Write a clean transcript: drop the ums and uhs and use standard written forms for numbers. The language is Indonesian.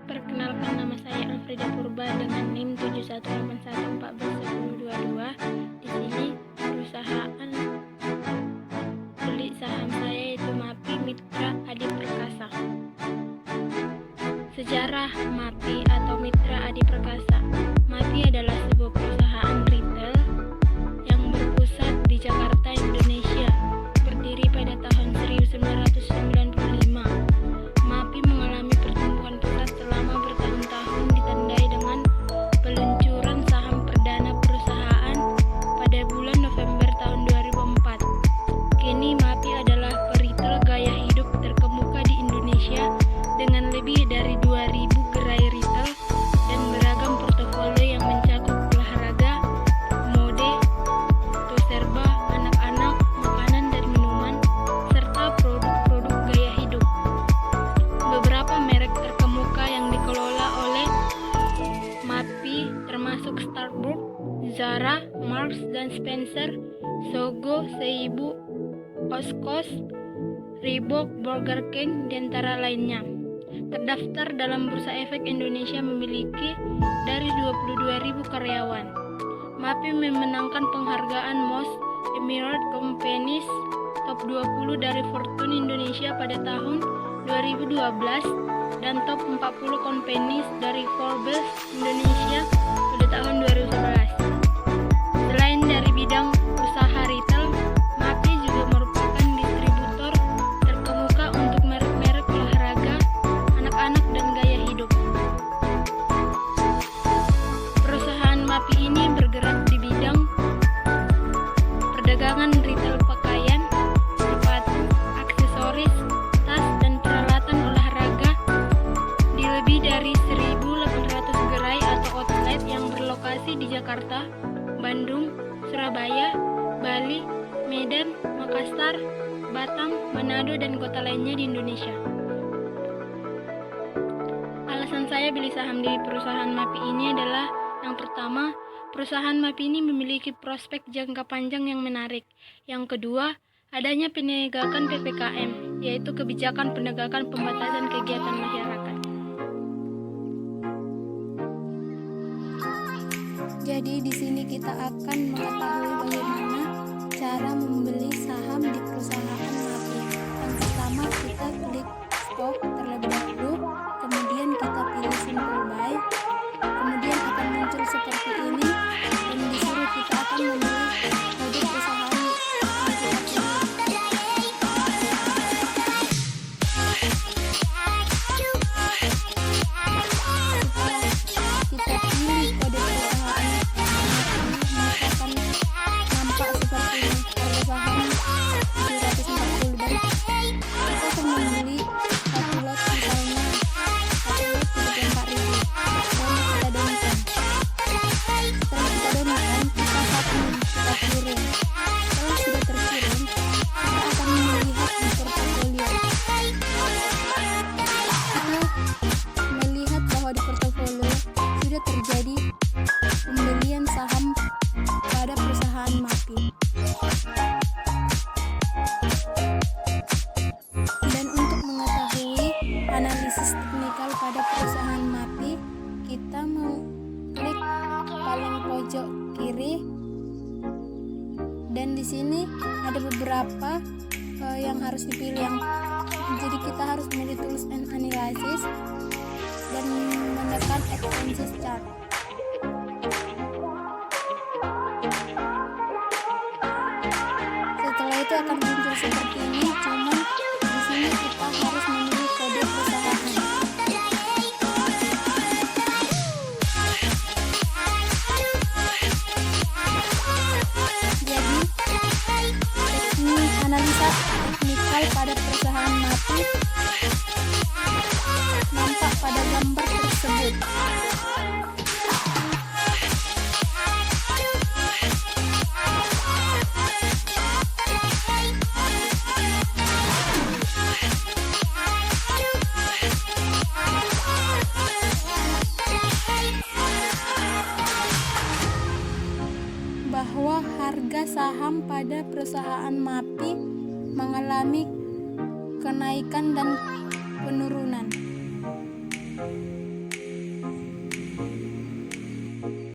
Perkenalkan, nama saya Alfreda Purba dengan NIM 7181141022. Di sini perusahaan beli saham saya yaitu MAPI Mitra Adi Perkasa. Sejarah MAPI atau Mitra Adi Perkasa. MAPI adalah sebuah perusahaan retail yang berpusat di Jakarta, Indonesia. Berdiri pada tahun 1995. MAPI mengalami pertumbuhan pesat selama bertahun-tahun, ditandai dengan peluncuran saham perdana perusahaan pada bulan November tahun 2004. Kini MAPI adalah peritel gaya hidup terkemuka di Indonesia dengan lebih dari 2.000 gerai retail dan beragam portofolio yang mencakup olahraga, mode, toserba, anak-anak, makanan dan minuman, serta produk-produk gaya hidup. Beberapa merek terkemuka yang dikelola oleh MAPI termasuk Starbucks, Zara, Marks dan Spencer, Sogo, Seibu, Oskos, Reebok, Burger King, dan antara lainnya. Terdaftar dalam Bursa Efek Indonesia, memiliki dari 22.000 karyawan. MAPI memenangkan penghargaan Most Admired Companies Top 20 dari Fortune Indonesia pada tahun 2012 dan Top 40 Companies dari Forbes Indonesia pada tahun 2011. Selain dari bidang usaha retail, MAPI juga merupakan distributor terkemuka untuk merek-merek olahraga, anak-anak dan gaya hidup. Perusahaan MAPI ini bergerak di bidang perdagangan retail pakaian, sepatu, aksesoris, tas, dan peralatan olahraga di lebih dari 1.800 gerai atau outlet yang berlokasi di Jakarta, Bandung, Surabaya, Bali, Medan, Makassar, Batam, Manado, dan kota lainnya di Indonesia. Alasan saya beli saham di perusahaan MAPI ini adalah yang pertama, perusahaan MAPI ini memiliki prospek jangka panjang yang menarik. Yang kedua, adanya penegakan PPKM, yaitu kebijakan penegakan pembatasan kegiatan masyarakat. Jadi di sini kita akan mengetahui bagaimana cara membeli saham di perusahaan MAPI. Yang pertama, kita klik stop terlebih dahulu, kemudian kita pilih simple buy, kemudian akan muncul seperti ini, dan di sini kita akan memilih kode perusahaan MAPI. Kita pilih kode perusahaan maka akan nampak seperti ini. Harga saham 740 dan kita akan membeli satu lot, misalnya satu lot 34.000 dan kita donkan. Setelah kita donkan, kita kirim. Setelah sudah terkirim, kita akan melihat di portofolio. Kita melihat bahwa di portofolio sudah terjadi pembelian saham pada perusahaan MAPI. Dan untuk mengetahui analisis teknikal pada perusahaan MAPI, kita mau klik paling pojok kiri, dan di sini ada beberapa yang harus dipilih. Jadi kita harus memilih tools and analysis dan menekan expenses chart. Setelah itu akan muncul seperti ini, cuman di sini kita harus memilih kode perusahaan. Jadi teknik analisa teknikal pada perusahaan MAPI nampak pada gambar tersebut. Bahwa harga saham pada perusahaan MAPI mengalami kenaikan dan penurunan